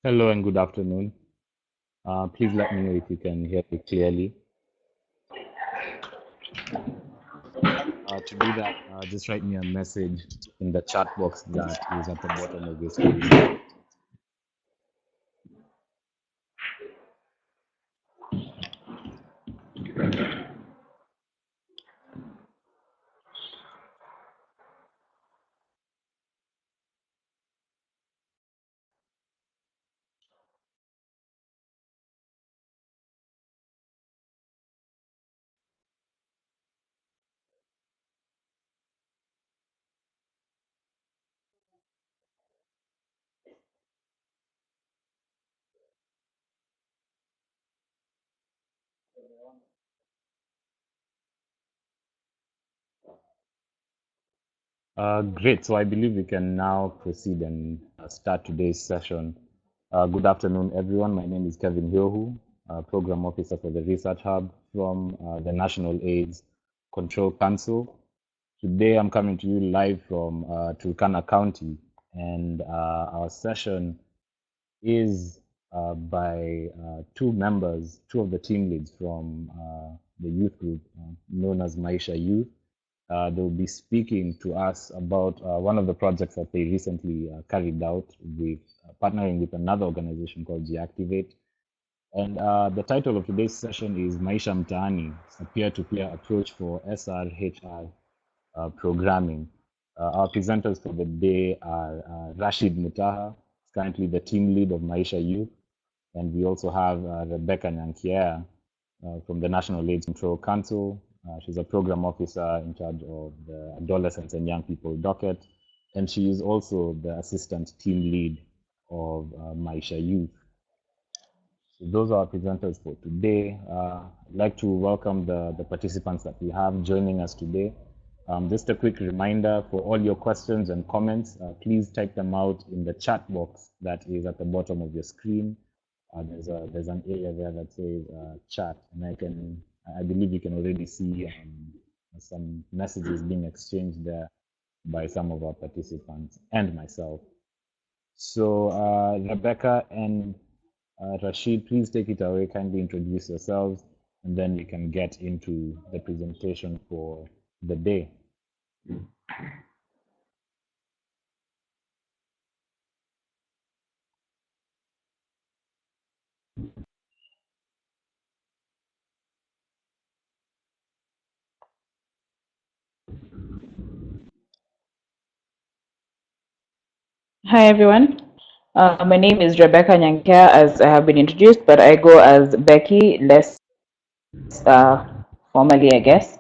Hello and good afternoon. Please let me know if you can hear me clearly. To do that, just write me a message in the chat box that is at the bottom of your screen. Great. So I believe we can now proceed and start today's session. Good afternoon, everyone. My name is Kevin Hiohu, Program Officer for the Research Hub from the National AIDS Control Council. Today I'm coming to you live from Turkana County, and our session is by two of the team leads from the youth group known as Maisha Youth. They'll be speaking to us about one of the projects that they recently carried out with partnering with another organization called Deactivate. And the title of today's session is Maisha Mtaani, a peer-to-peer approach for SRHR programming. Our presenters for the day are Rasheed Mutaha, currently the team lead of Maisha Youth, and we also have Rebecca Nyankier from the National AIDS Control Council. She's a program officer in charge of the Adolescents and Young People docket, and she is also the assistant team lead of Maisha Youth. So those are our presenters for today. I'd like to welcome the participants that we have joining us today. Just a quick reminder for all your questions and comments, please type them out in the chat box that is at the bottom of your screen. There's an area there that says chat, and I believe you can already see some messages being exchanged there by some of our participants and myself. So Rebecca and Rasheed, please take it away. Kindly introduce yourselves, and then we can get into the presentation for the day. Hi everyone. My name is Rebecca Nyankia, as I have been introduced, but I go as Becky, less formally, I guess.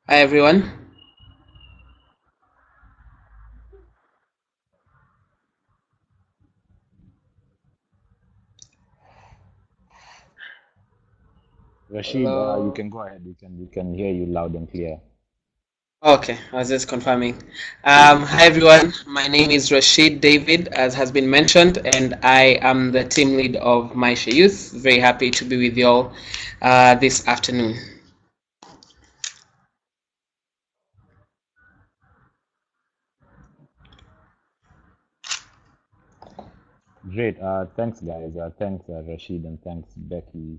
Hi everyone. Rasheed, Hello. you can go ahead. We can hear you loud and clear. Okay, I was just confirming. Hi everyone. My name is Rasheed David, as has been mentioned, and I am the team lead of Maisha Youth. Very happy to be with you all this afternoon. Great. Thanks, guys. Thanks, Rashid, and thanks, Becky.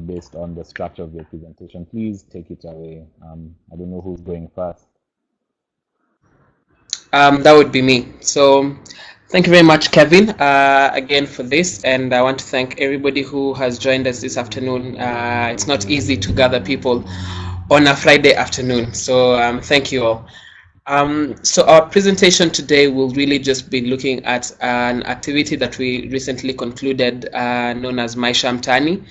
Based on the structure of your presentation, please take it away. I don't know who's going first. That would be me. So, thank you very much, Kevin, again for this, and I want to thank everybody who has joined us this afternoon. It's not easy to gather people on a Friday afternoon, so thank you all. So our presentation today will really just be looking at an activity that we recently concluded, known as Maisha Mtaani,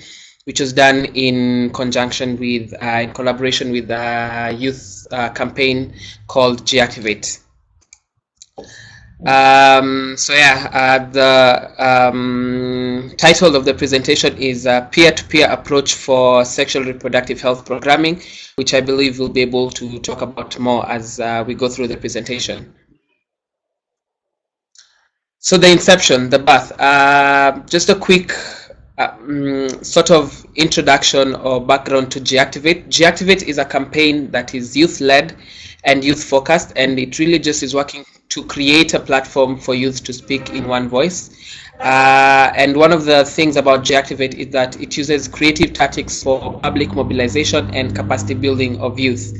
which was done in conjunction with, in collaboration with a youth campaign called Deactivate. The title of the presentation is Peer-to-Peer Approach for Sexual Reproductive Health Programming, which I believe we'll be able to talk about more as we go through the presentation. So the inception, the birth, just a quick sort of introduction or background to G-Activate. G-Activate is a campaign that is youth-led and youth-focused, and it really just is working to create a platform for youth to speak in one voice. And one of the things about G-Activate is that it uses creative tactics for public mobilization and capacity building of youth.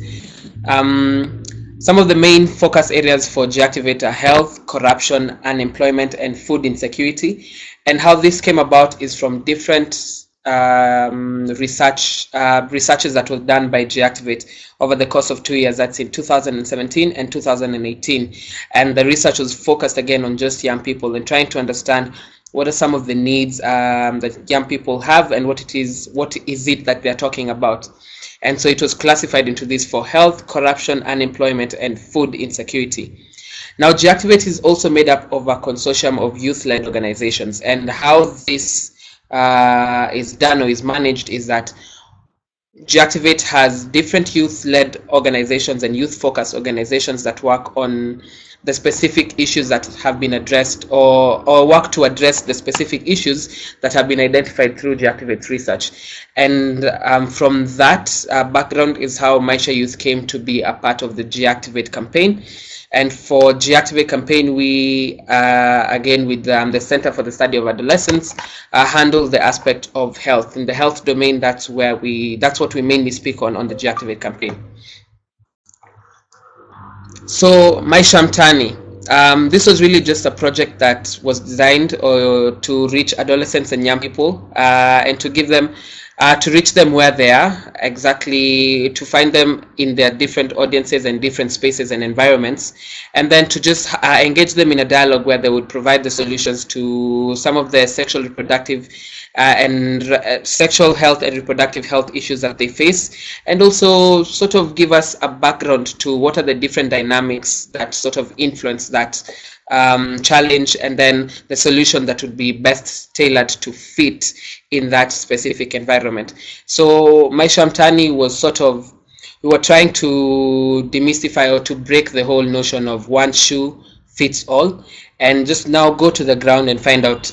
Some of the main focus areas for G-Activate are health, corruption, unemployment, and food insecurity. And how this came about is from different researches that was done by G-Activate over the course of 2 years. That's in 2017 and 2018. And the research was focused again on just young people and trying to understand what are some of the needs that young people have and what is it that they're talking about. And so it was classified into this for health, corruption, unemployment, and food insecurity. Now, G-Activate is also made up of a consortium of youth-led organizations. And how this is done or is managed is that G-Activate has different youth-led organizations and youth-focused organizations that work on the specific issues that have been addressed or work to address the specific issues that have been identified through G-Activate's research. And from that background is how Maisha Youth came to be a part of the G-Activate campaign. And for G-Activate campaign, we, again, with the Center for the Study of Adolescence, handle the aspect of health. In the health domain, that's what we mainly speak on the G-Activate campaign. So Maisha Mtaani, this was really just a project that was designed to reach adolescents and young people and to give them, to reach them where they are, exactly to find them in their different audiences and different spaces and environments, and then to just engage them in a dialogue where they would provide the solutions to some of the sexual, reproductive, and sexual health and reproductive health issues that they face, and also sort of give us a background to what are the different dynamics that sort of influence that challenge, and then the solution that would be best tailored to fit in that specific environment. So Maisha Mtaani was sort of, we were trying to demystify or to break the whole notion of one shoe fits all, and just now go to the ground and find out,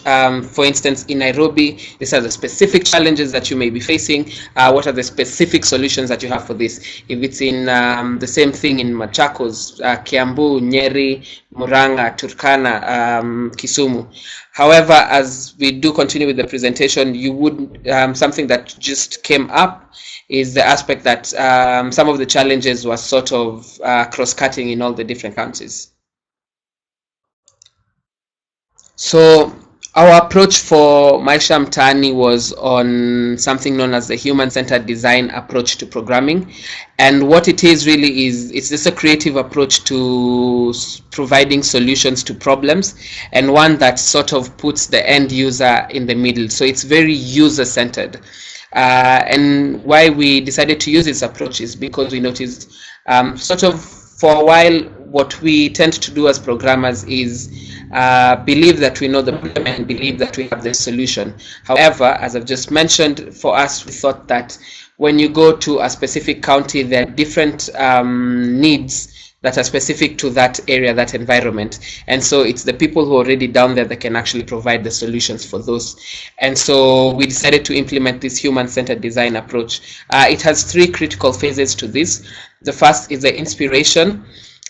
for instance, in Nairobi, these are the specific challenges that you may be facing. What are the specific solutions that you have for this? If it's in the same thing in Machakos, Kiambu, Nyeri, Murang'a, Turkana, Kisumu. However, as we do continue with the presentation, you would, something that just came up is the aspect that some of the challenges were sort of cross-cutting in all the different countries. So our approach for Maisha Mtaani was on something known as the human-centered design approach to programming. And what it is really is, it's just a creative approach to providing solutions to problems, and one that sort of puts the end user in the middle. So it's very user-centered. And why we decided to use this approach is because we noticed sort of for a while, what we tend to do as programmers is believe that we know the problem and believe that we have the solution. However, as I've just mentioned, for us, we thought that when you go to a specific county, there are different needs that are specific to that area, that environment. And so it's the people who are already down there that can actually provide the solutions for those. And so we decided to implement this human-centered design approach. It has three critical phases to this. The first is the inspiration.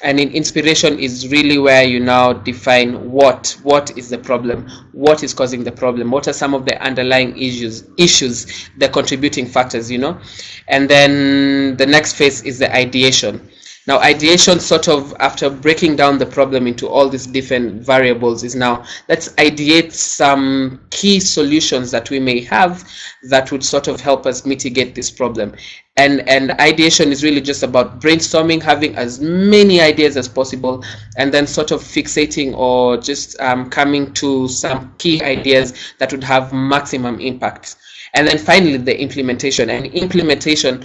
And in inspiration is really where you now define what is the problem, what is causing the problem, what are some of the underlying issues, the contributing factors, you know. And then the next phase is the ideation. Now, ideation sort of, after breaking down the problem into all these different variables, is now, let's ideate some key solutions that we may have that would sort of help us mitigate this problem. And ideation is really just about brainstorming, having as many ideas as possible, and then sort of fixating or just coming to some key ideas that would have maximum impact. And then finally, the implementation. And implementation,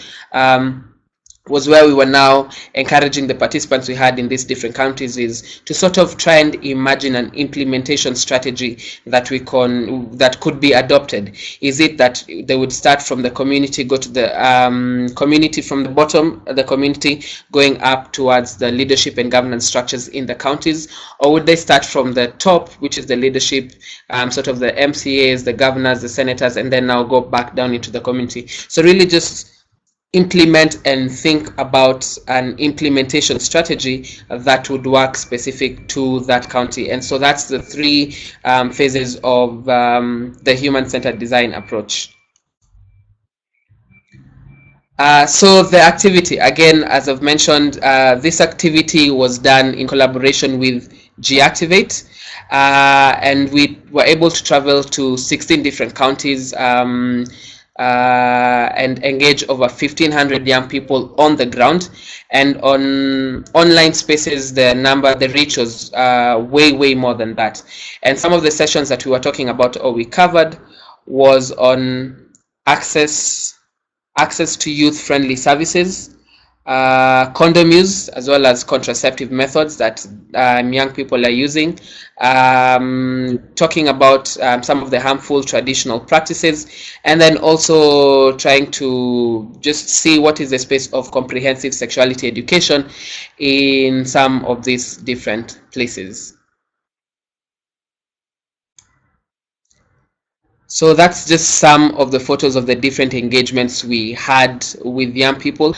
was where we were now encouraging the participants we had in these different counties is to sort of try and imagine an implementation strategy that that could be adopted. Is it that they would start from the community, go to the community, from the bottom of the community going up towards the leadership and governance structures in the counties, or would they start from the top, which is the leadership, sort of the MCAs, the governors, the senators, and then now go back down into the community? So really just implement and think about an implementation strategy that would work specific to that county. And so that's the three phases of the human-centered design approach. So the activity, again, as I've mentioned, this activity was done in collaboration with G-Activate, and we were able to travel to 16 different counties and engage over 1,500 young people on the ground. And on online spaces, the reach was way more than that. And some of the sessions that we were talking about or we covered was on access to youth-friendly services, condom use, as well as contraceptive methods that young people are using, talking about some of the harmful traditional practices, and then also trying to just see what is the space of comprehensive sexuality education in some of these different places. So that's just some of the photos of the different engagements we had with young people.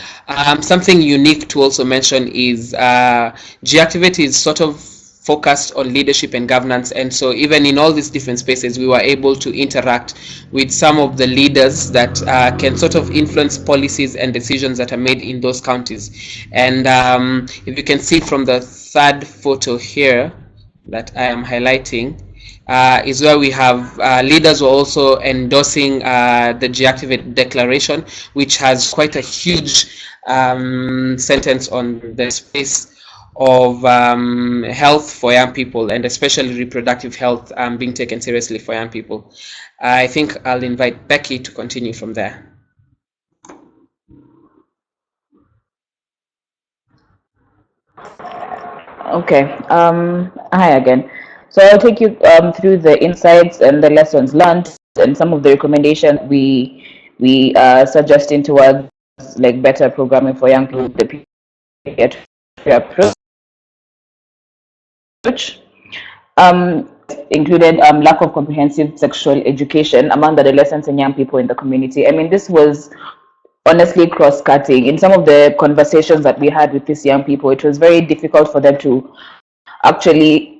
Something unique to also mention is G-Activate is sort of focused on leadership and governance, and so even in all these different spaces we were able to interact with some of the leaders that can sort of influence policies and decisions that are made in those counties. And if you can see from the third photo here that I am highlighting, is where we have leaders who are also endorsing the G-Activate declaration, which has quite a huge sentence on the space of health for young people, and especially reproductive health being taken seriously for young people. I think I'll invite Becky to continue from there. Okay. Hi again. So I'll take you through the insights and the lessons learned and some of the recommendations we suggesting towards like better programming for young people, the approach. Included lack of comprehensive sexual education among the adolescents and young people in the community. I mean, this was honestly cross-cutting. In some of the conversations that we had with these young people, it was very difficult for them to actually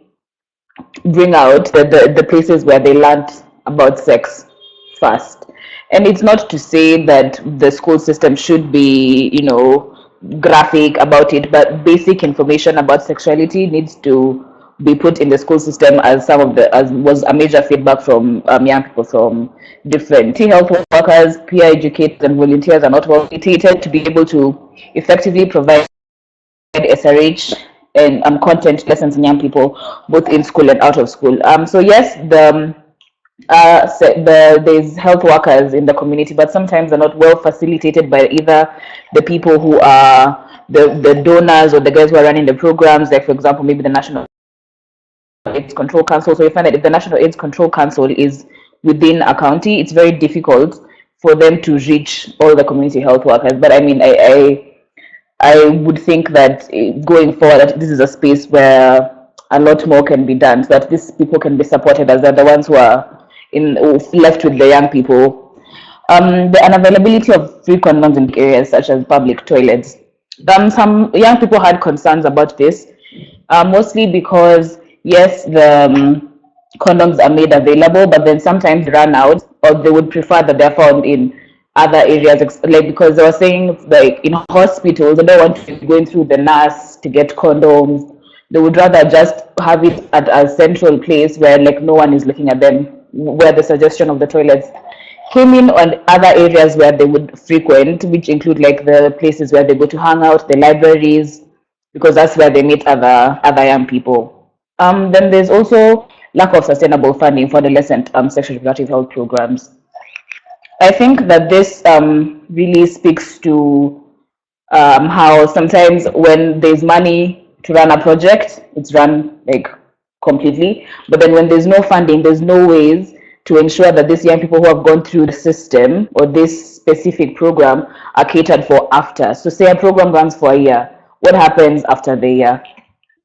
bring out the places where they learned about sex first. And it's not to say that the school system should be, you know, graphic about it, but basic information about sexuality needs to be put in the school system, as was a major feedback from young people from different health workers, peer educators, and volunteers are not well educated to be able to effectively provide SRH and content lessons in young people, both in school and out of school. So yes, there's health workers in the community, but sometimes they're not well facilitated by either the people who are the donors or the guys who are running the programs, like for example, maybe the National AIDS Control Council. So you find that if the National AIDS Control Council is within a county, it's very difficult for them to reach all the community health workers. But I mean, I would think that going forward, that this is a space where a lot more can be done, so that these people can be supported, as they're the ones who are left with the young people. The unavailability of free condoms in areas such as public toilets. Some young people had concerns about this, mostly because yes, the condoms are made available, but then sometimes they run out, or they would prefer that they're found in other areas, like because they were saying like in hospitals, they don't want to be going through the nurse to get condoms. They would rather just have it at a central place where like no one is looking at them, where the suggestion of the toilets came in, on other areas where they would frequent, which include like the places where they go to hang out, the libraries, because that's where they meet other young people. Then there's also lack of sustainable funding for adolescent sexual reproductive health programs. I think that this really speaks to how sometimes when there's money to run a project, it's run like completely. But then when there's no funding, there's no ways to ensure that these young people who have gone through the system or this specific program are catered for after. So say a program runs for a year, what happens after the year?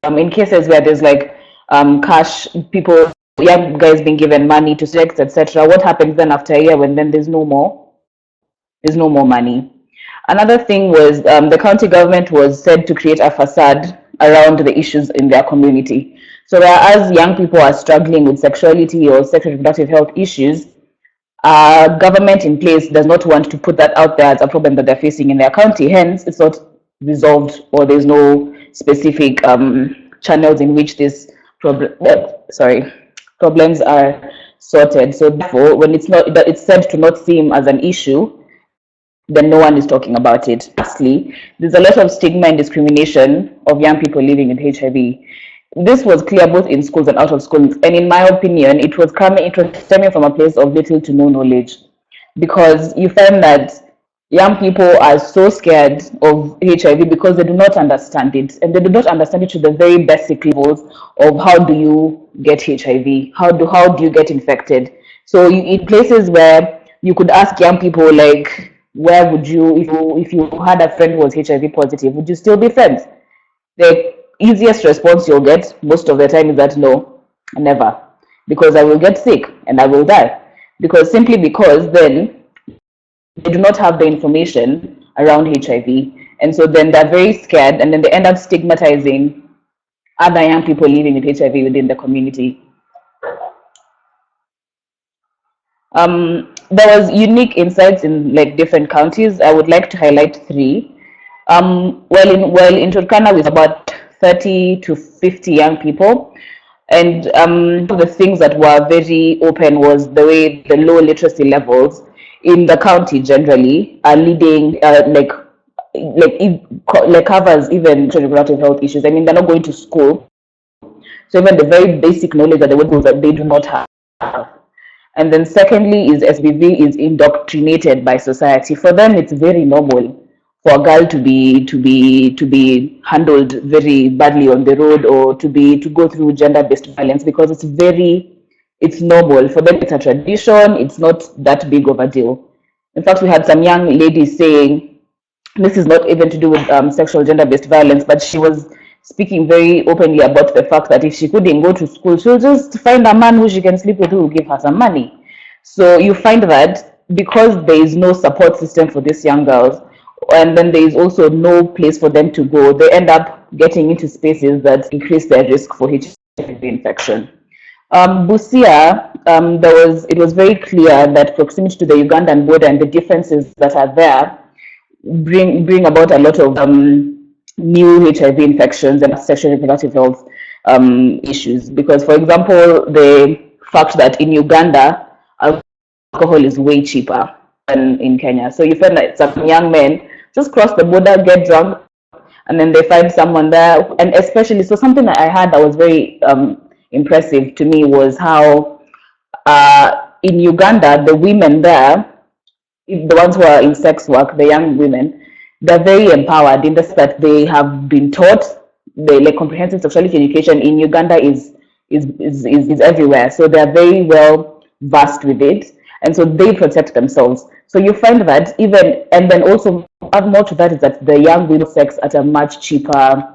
In cases where there's like cash, people, young guys being given money to sex, etc. What happens then after a year when then there's no more money? Another thing was the county government was said to create a facade around the issues in their community. So whereas young people are struggling with sexuality or sexual reproductive health issues, government in place does not want to put that out there as a problem that they're facing in their county. Hence, it's not resolved, or there's no specific channels in which this problems are sorted. So therefore, when it's said to not seem as an issue, then no one is talking about it. Lastly, there's a lot of stigma and discrimination of young people living with HIV. This was clear both in schools and out of schools, and in my opinion, it was stemming from a place of little to no knowledge, because you find that young people are so scared of HIV because they do not understand it, and they do not understand it to the very basic levels of how do you get HIV, how do you get infected. So in places where you could ask young people, like, where would you, if you had a friend who was HIV positive, would you still be friends? The easiest response you'll get most of the time is that no, never, because I will get sick and I will die. Simply because then they do not have the information around HIV. And so then they're very scared, and then they end up stigmatizing other young people living with HIV within the community. There was unique insights in like different counties. I would like to highlight three. In Turkana, with about 30 to 50 young people, and one of the things that were very open was the way the low literacy levels in the county generally are leading, covers even reproductive health issues. I mean, they're not going to school, so even the very basic knowledge that they do not have. And then secondly is SBV is indoctrinated by society. For them, it's very normal for a girl to be handled very badly on the road, or to go through gender-based violence, because it's normal for them. It's a tradition. It's not that big of a deal. In fact, we had some young ladies saying this is not even to do with sexual gender-based violence, but she was speaking very openly about the fact that if she couldn't go to school, she'll just find a man who she can sleep with, who will give her some money. So you find that because there is no support system for these young girls, and then there is also no place for them to go, they end up getting into spaces that increase their risk for HIV infection. Busia, it was very clear that proximity to the Ugandan border and the differences that are there bring about a lot of new HIV infections and sexual reproductive health issues. Because, for example, the fact that in Uganda, alcohol is way cheaper than in Kenya. So you find that some young men just cross the border, get drunk, and then they find someone there. And especially, so something that I had that was very impressive to me was how in Uganda, the women there, the ones who are in sex work, the young women, they're very empowered in the sense that they have been taught the like comprehensive sexuality education in Uganda is everywhere. So they're very well versed with it, and so they protect themselves. So you find that even, and then also add more to that is that the young women sex at a much cheaper,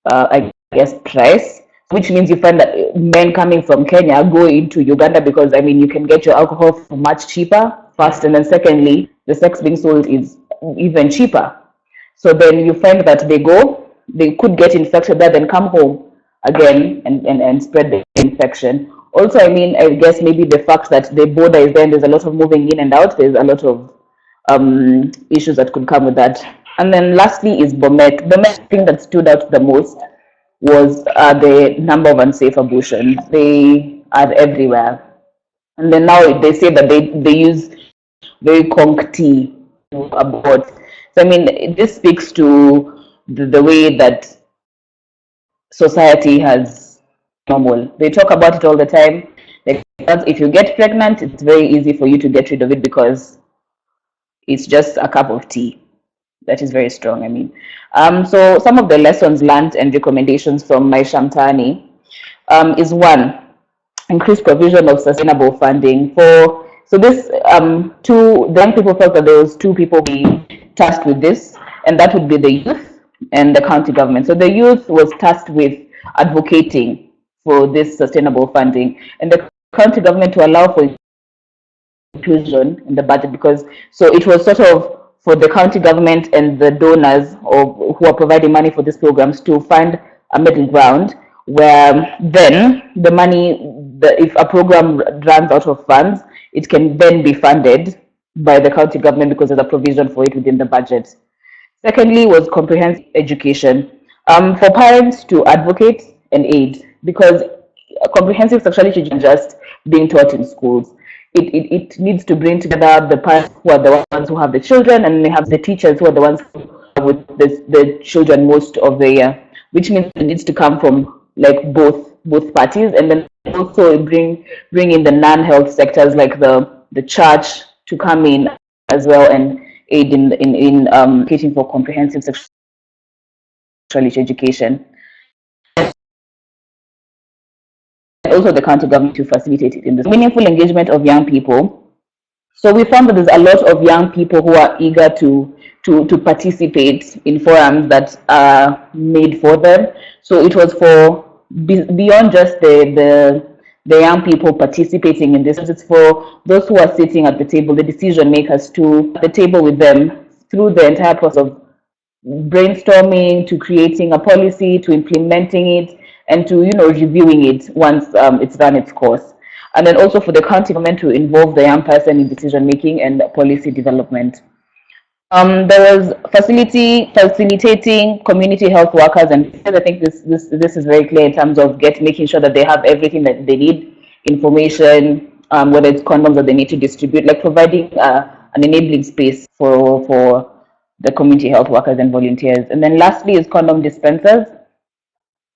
I guess, price, which means you find that men coming from Kenya go into Uganda because, I mean, you can get your alcohol for much cheaper, first, and then secondly, the sex being sold is even cheaper. So then you find that they could get infected there, then come home again and spread the infection. Also, I mean, I guess maybe the fact that the border is there and there's a lot of moving in and out, there's a lot of issues that could come with that. And then lastly is Bomet. The main thing that stood out the most was the number of unsafe abortions. They are everywhere. And then now they say that they use very conk tea to abort. So, I mean, this speaks to the way that society has normal. They talk about it all the time. Like, if you get pregnant, it's very easy for you to get rid of it because it's just a cup of tea. that is very strong. I mean, so some of the lessons learned and recommendations from Maisha Mtaani is one, increased provision of sustainable funding for. So this two, the young people felt that there was two people being tasked with this, and that would be the youth and the county government. So the youth was tasked with advocating for this sustainable funding, and the county government to allow for inclusion in the budget, because so it was sort of for the county government and the donors or who are providing money for these programs to find a middle ground where then the money, if a program runs out of funds, it can then be funded by the county government because there's a provision for it within the budget. Secondly, was comprehensive education for parents to advocate and aid, because comprehensive sexuality isn't just being taught in schools. It needs to bring together the parents who are the ones who have the children, and they have the teachers who are the ones who are with the children most of the year, which means it needs to come from like both parties, and then also bring in the non-health sectors like the church to come in as well and aid in advocating for comprehensive sexuality education. Also the county government to facilitate it in this meaningful engagement of young people. So we found that there's a lot of young people who are eager to participate in forums that are made for them. So it was for beyond just the young people participating in this. It's for those who are sitting at the table, the decision makers, to at the table with them through the entire process of brainstorming to creating a policy to implementing it and to reviewing it once it's run its course, and then also for the county government to involve the young person in decision making and policy development. There was facilitating community health workers, and I think this is very clear in terms of making sure that they have everything that they need, information, whether it's condoms that they need to distribute, like providing an enabling space for the community health workers and volunteers. And then lastly is condom dispensers,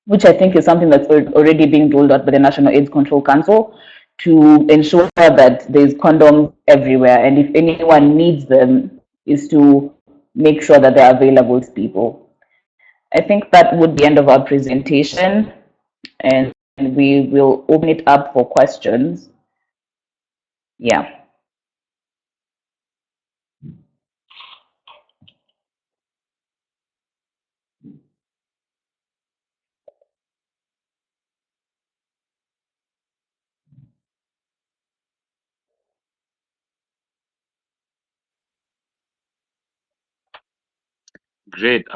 which I think is something that's already being rolled out by the National AIDS Control Council to ensure that there's condoms everywhere. And if anyone needs them, is to make sure that they're available to people. I think that would be the end of our presentation, and we will open it up for questions. Yeah. Great.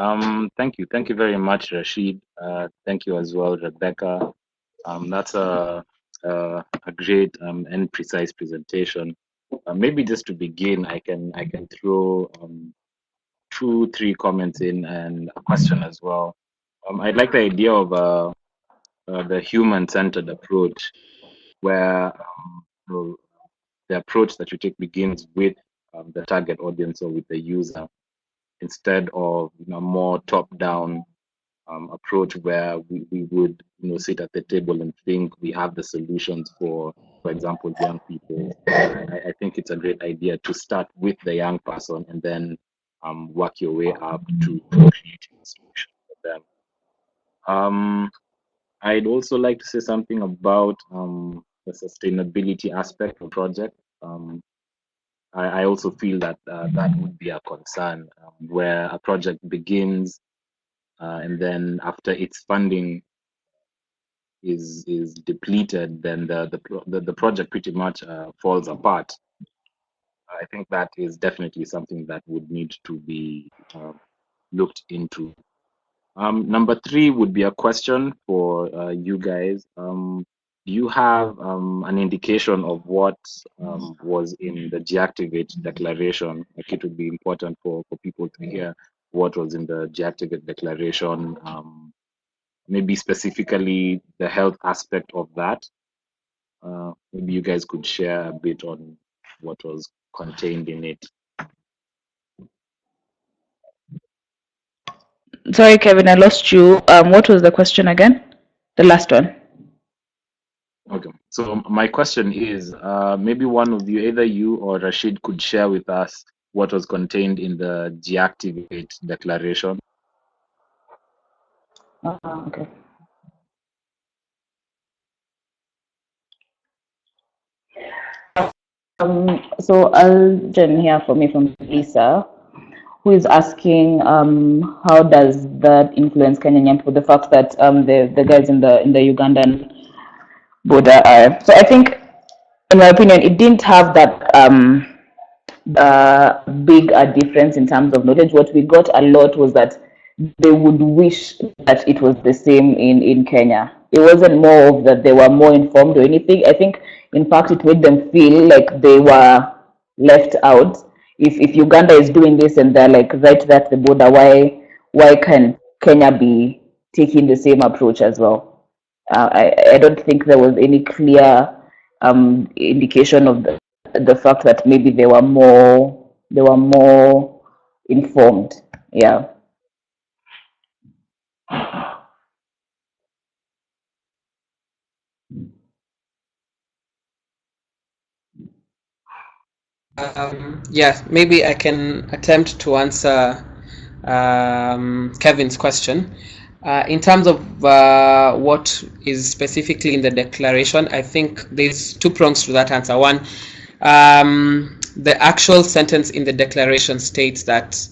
Thank you. Thank you very much, Rasheed. Thank you as well, Rebecca. That's a great and precise presentation. Maybe just to begin, I can throw 2-3 comments in and a question as well. I'd like the idea of the human-centered approach, where the approach that you take begins with the target audience or with the user, instead of more top-down approach where we would sit at the table and think we have the solutions for example, young people. I think it's a great idea to start with the young person and then work your way up to creating a solution for them. I'd also like to say something about the sustainability aspect of the project. I also feel that that would be a concern, where a project begins and then after its funding is depleted, then the project pretty much falls apart. I think that is definitely something that would need to be looked into. Number 3 would be a question for you guys. Do you have an indication of what was in the Deactivate declaration? Like, it would be important for people to hear what was in the Deactivate declaration, maybe specifically the health aspect of that. Maybe you guys could share a bit on what was contained in it. Sorry, Kevin, I lost you. What was the question again? The last one. Okay, so my question is, maybe one of you, either you or Rasheed, could share with us what was contained in the Deactivate Declaration. Okay. So I'll join here for me from Lisa, who is asking how does that influence Kenyan young people, the fact that the guys in the Ugandan border are. So I think, in my opinion, it didn't have that big a difference in terms of knowledge. What we got a lot was that they would wish that it was the same in Kenya. It wasn't more of that they were more informed or anything. I think, in fact, it made them feel like they were left out. If Uganda is doing this and they're like right there at the border, why can Kenya be taking the same approach as well? I don't think there was any clear indication of the fact that maybe they were more informed. Yeah. Yeah, maybe I can attempt to answer Kevin's question. In terms of what is specifically in the declaration, I think there's two prongs to that answer. One, the actual sentence in the declaration states that,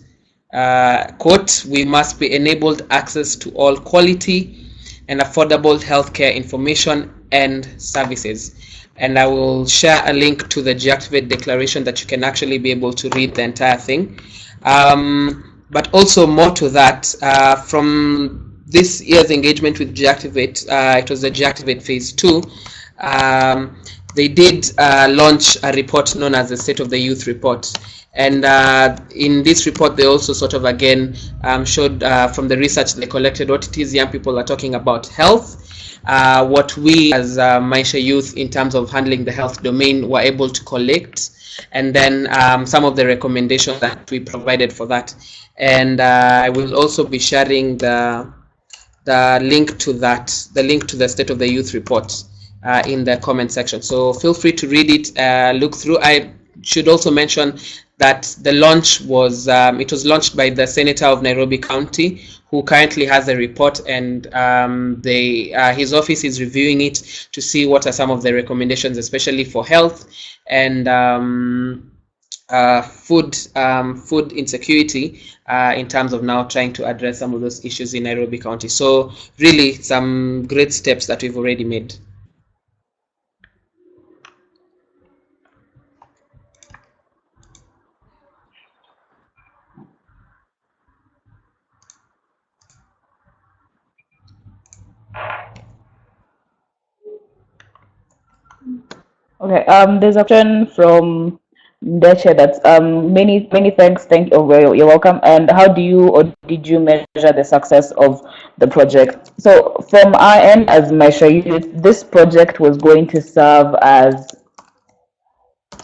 quote, we must be enabled access to all quality and affordable healthcare information and services. And I will share a link to the Deactivate Declaration that you can actually be able to read the entire thing. But also more to that, from this year's engagement with Deactivate, it was the Deactivate Phase 2, they did launch a report known as the State of the Youth Report. And in this report, they also sort of again showed from the research they collected what it is young people are talking about health, what we as Maisha Youth in terms of handling the health domain were able to collect, and then some of the recommendations that we provided for that. And I will also be sharing the link to that, the link to the State of the Youth report in the comment section. So feel free to read it, look through. I should also mention that the launch was, it was launched by the Senator of Nairobi County, who currently has a report, and his office is reviewing it to see what are some of the recommendations, especially for health and food insecurity, in terms of now trying to address some of those issues in Nairobi County. So really some great steps that we've already made. Okay. There's a question from Ndeche that's many thanks. Thank you. Oh, you're welcome. And how do you or did you measure the success of the project? So from our end as Maisha Youth, this project was going to serve as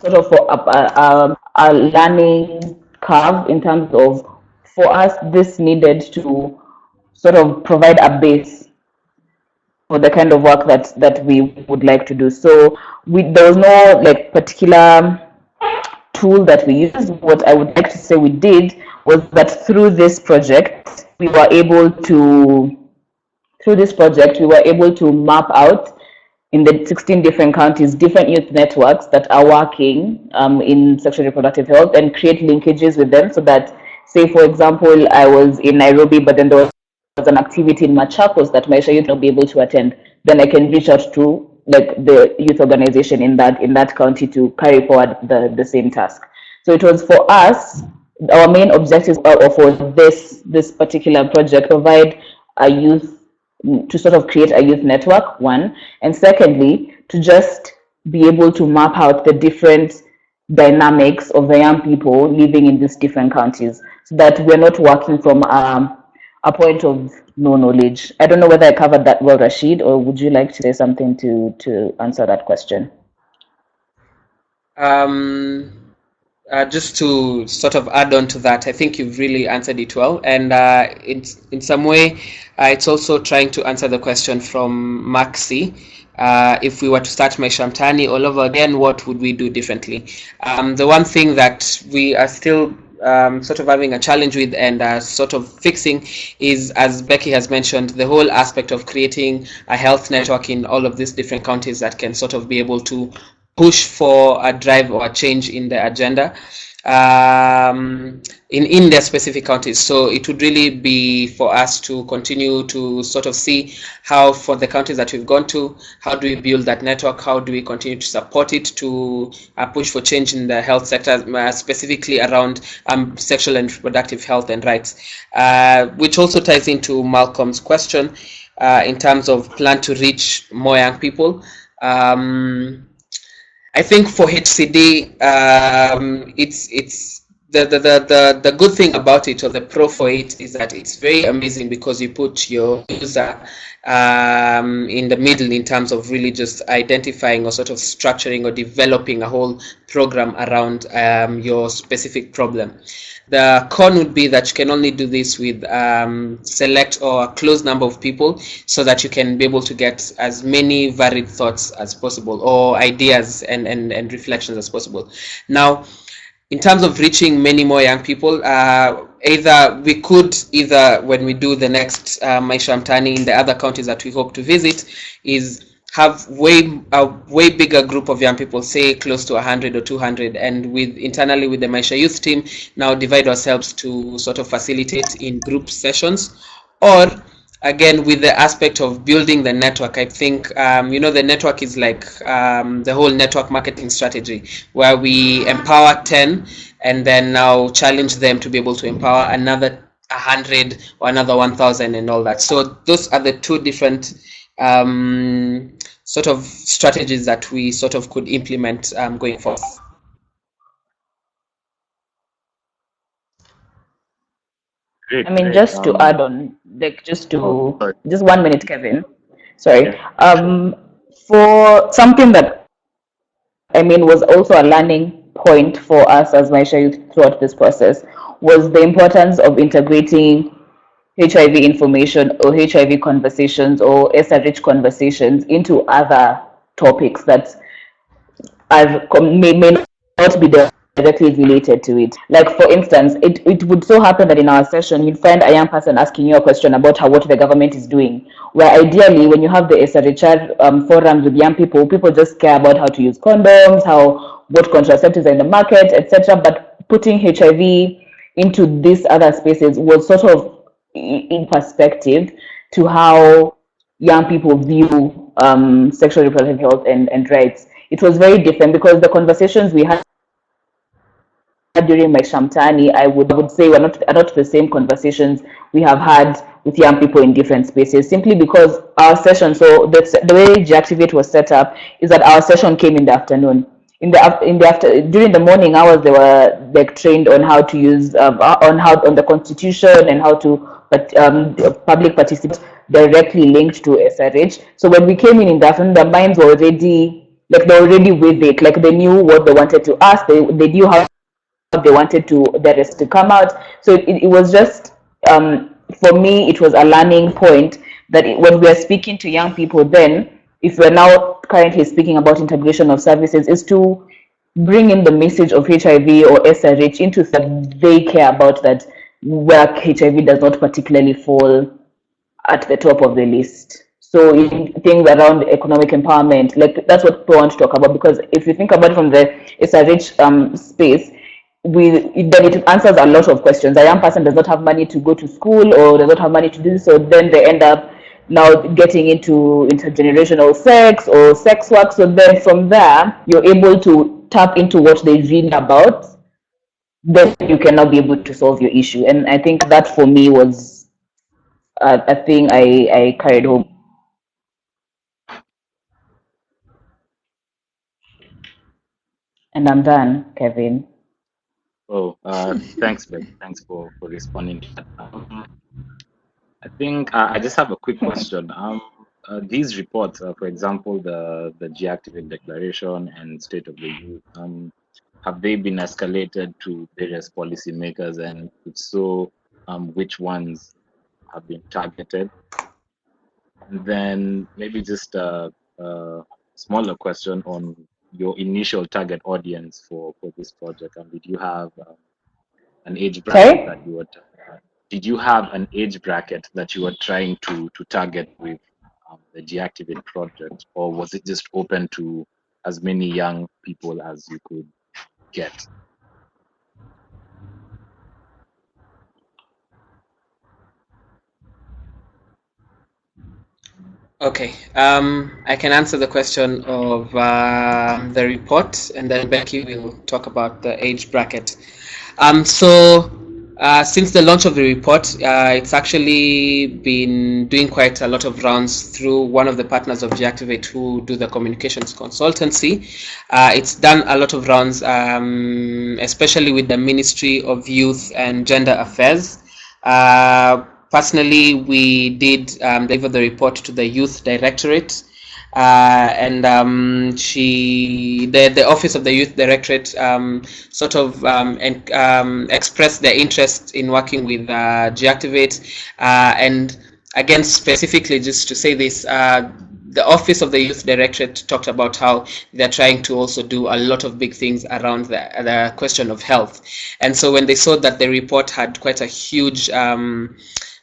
sort of for a learning curve in terms of, for us, this needed to sort of provide a base for the kind of work that we would like to do. So there was no like particular tool that we used. What I would like to say we did was that through this project we were able to map out in the 16 different counties different youth networks that are working in sexual reproductive health, and create linkages with them, so that, say for example, I was in Nairobi, but then there was an activity in Machakos that Maisha Youth will be able to attend, then I can reach out to like the youth organization in that county to carry forward the same task. So it was, for us, our main objective for this particular project, provide a youth, to sort of create a youth network, one, and secondly, to just be able to map out the different dynamics of the young people living in these different counties, so that we're not working from a point of no knowledge. I don't know whether I covered that well, Rasheed, or would you like to say something to answer that question? Just to sort of add on to that, I think you've really answered it well, and in some way, it's also trying to answer the question from Maxi, if we were to start Maisha Mtaani all over again, what would we do differently? The one thing that we are still sort of having a challenge with and sort of fixing is, as Becky has mentioned, the whole aspect of creating a health network in all of these different counties that can sort of be able to push for a drive or a change in the agenda in their specific counties. So it would really be for us to continue to sort of see how, for the counties that we've gone to, how do we build that network, how do we continue to support it to push for change in the health sector, specifically around sexual and reproductive health and rights, which also ties into Malcolm's question in terms of plan to reach more young people. I think for HCD, it's the good thing about it, or the pro for it, is that it's very amazing because you put your user in the middle in terms of really just identifying or sort of structuring or developing a whole program around your specific problem. The con would be that you can only do this with select or a close number of people, so that you can be able to get as many varied thoughts as possible, or ideas and reflections as possible. Now, in terms of reaching many more young people, either when we do the next Maisha Mtaani in the other counties that we hope to visit, is have a way bigger group of young people, say close to 100 or 200, and internally with the Maisha Youth team now divide ourselves to sort of facilitate in group sessions, or again with the aspect of building the network. I think the network is like the whole network marketing strategy, where we empower 10 and then now challenge them to be able to empower another 100 or another 1,000 and all that. So those are the two different sort of strategies that we sort of could implement going forward. Great, I mean, great. just to add on, like, just 1 minute, Kevin. Sorry. For something that, I mean, was also a learning point for us as Maisha Youth throughout this process, was the importance of integrating HIV information or HIV conversations or SRH conversations into other topics that may not be directly related to it. Like, for instance, it would so happen that in our session, you'd find a young person asking you a question about what the government is doing, where ideally, when you have the SRHR forums with young people, people just care about how to use condoms, what contraceptives are in the market, etc. But putting HIV into these other spaces was sort of in perspective to how young people view sexual reproductive health and rights. It was very different because the conversations we had during Maisha Mtaani, I would say, are not the same conversations we have had with young people in different spaces, simply because our session, so the way G-Activate was set up is that our session came in the afternoon. During the morning hours, they were like trained on how to use on the constitution and how to public participate directly linked to SRH. So when we came in the afternoon, their minds were already with it, like they knew what they wanted to ask, they knew how they wanted the rest to come out. So it was just for me, it was a learning point that when we are speaking to young people, then if we're now currently speaking about integration of services, is to bring in the message of HIV or SRH into that they care about, that where HIV does not particularly fall at the top of the list. So in things around economic empowerment, like that's what people want to talk about, because if you think about it from the SRH space, then it answers a lot of questions. A young person does not have money to go to school or does not have money to do this, so then they end up now getting into intergenerational sex or sex work. So then from there, you're able to tap into what they read about, then you can now be able to solve your issue. And I think that for me was a thing I carried home. And I'm done, Kevin. Oh, thanks, Ben. Thanks for responding to that. I think I just have a quick question. These reports, for example, the G-Activate Declaration and State of the Youth, have they been escalated to various policymakers, and if so, which ones have been targeted? And then maybe just a smaller question on your initial target audience for this project. And did you have an age bracket that you were? Did you have an age bracket that you were trying to target with the Deactivate project, or was it just open to as many young people as you could get? Okay, I can answer the question of the report, and then Becky will talk about the age bracket. Since the launch of the report, it's actually been doing quite a lot of rounds through one of the partners of Deactivate who do the communications consultancy. It's done a lot of rounds, especially with the Ministry of Youth and Gender Affairs. Personally, we did deliver the report to the Youth Directorate, and the Office of the Youth Directorate expressed their interest in working with Deactivate, and again, specifically, just to say this, the Office of the Youth Directorate talked about how they're trying to also do a lot of big things around the question of health. And so when they saw that the report had quite a huge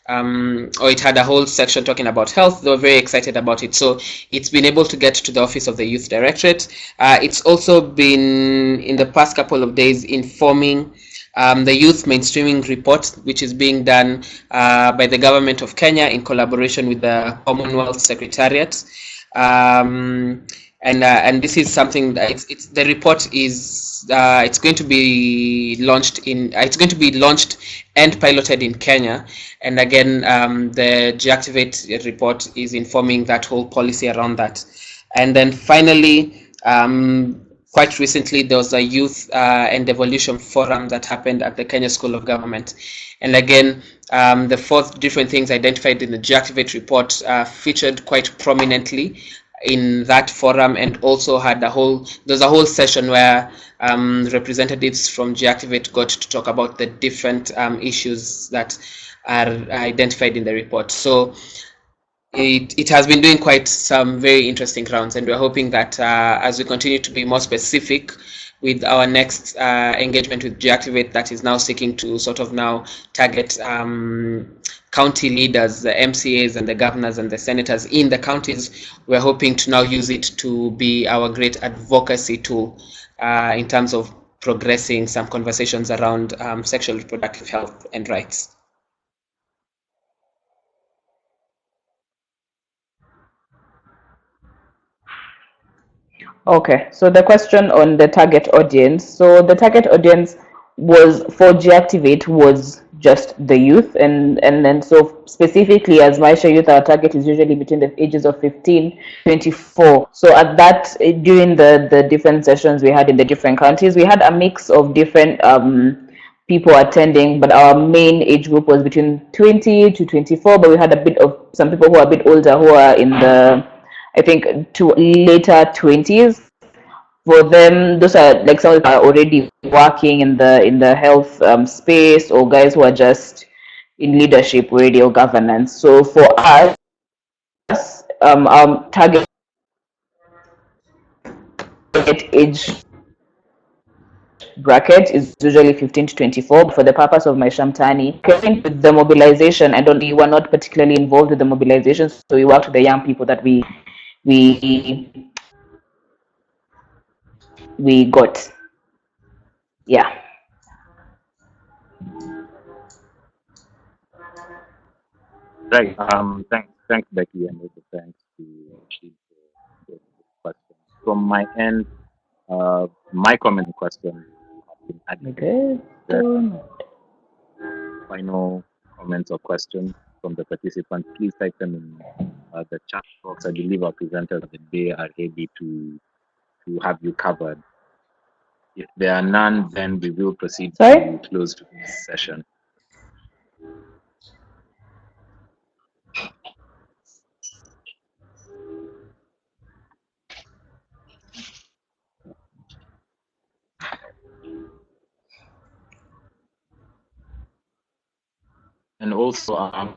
or it had a whole section talking about health, they were very excited about it. So it's been able to get to the Office of the Youth Directorate. It's also been, in the past couple of days, informing the Youth Mainstreaming Report, which is being done by the Government of Kenya in collaboration with the Commonwealth Secretariat. And this is something that the report is it's going to be launched and piloted in Kenya, and again the Deactivate report is informing that whole policy around that. And then finally, quite recently there was a youth and evolution forum that happened at the Kenya School of Government, and again the 4 different things identified in the Deactivate report featured quite prominently in that forum, and also had there's a whole session where representatives from Deactivate got to talk about the different issues that are identified in the report. So it has been doing quite some very interesting rounds, and we're hoping that as we continue to be more specific with our next engagement with Deactivate, that is now seeking to sort of now target county leaders, the MCAs and the governors and the senators in the counties. We're hoping to now use it to be our great advocacy tool in terms of progressing some conversations around sexual reproductive health and rights. Okay, so the question on the target audience. So the target audience was for Deactivate was just the youth, and then so specifically as Maisha Youth, our target is usually between the ages of 15, 24. So at that, during the different sessions we had in the different counties, we had a mix of different people attending, but our main age group was between 20 to 24, but we had a bit of some people who are a bit older who are in the, I think, to later 20s. For them, those are like some that are already working in the health space, or guys who are just in leadership, radio governance. So for us, our target age bracket is usually 15 to 24. But for the purpose of Maisha Mtaani, with the mobilization, we were not particularly involved with the mobilization, so we worked with the young people that we got. Yeah. Right. Thanks, Becky, and also thanks to Rasheed for the question. From my end, my comment and question have been adequately addressed. Final comments or questions from the participants, please type them in the chat box. I believe our presenters of the day are ready to have you covered. If there are none, then we will proceed to close today's session. And also, I'm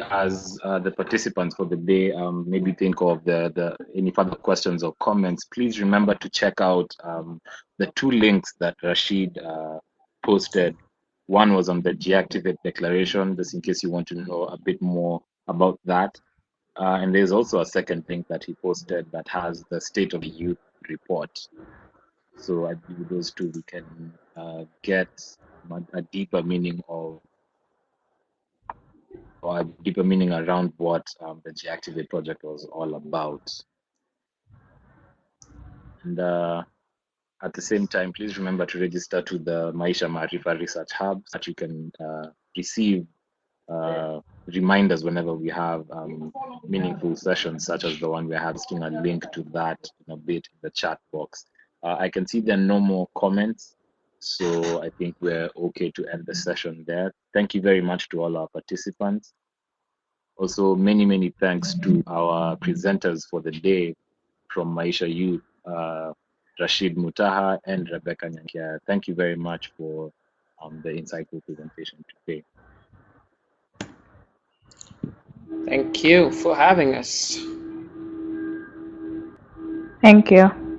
as the participants for the day maybe think of the any further questions or comments, please remember to check out the two links that Rasheed posted. One was on the deactivate declaration, just in case you want to know a bit more about that. And there's also a second link that he posted that has the State of the Youth report. So I believe those two we can get a deeper meaning of, or a deeper meaning around what the Deactivate project was all about. And at the same time, please remember to register to the Maisha Maarifa Research Hub so that you can receive reminders whenever we have meaningful sessions, such as the one we're having. A link to that in a bit in the chat box. I can see there are no more comments, so I think we're okay to end the session there. Thank you very much to all our participants. Also, many thanks to our presenters for the day from Maisha Youth, Rasheed Mutaha and Rebecca Nyankia. Thank you very much for the insightful presentation today. Thank you for having us. Thank you.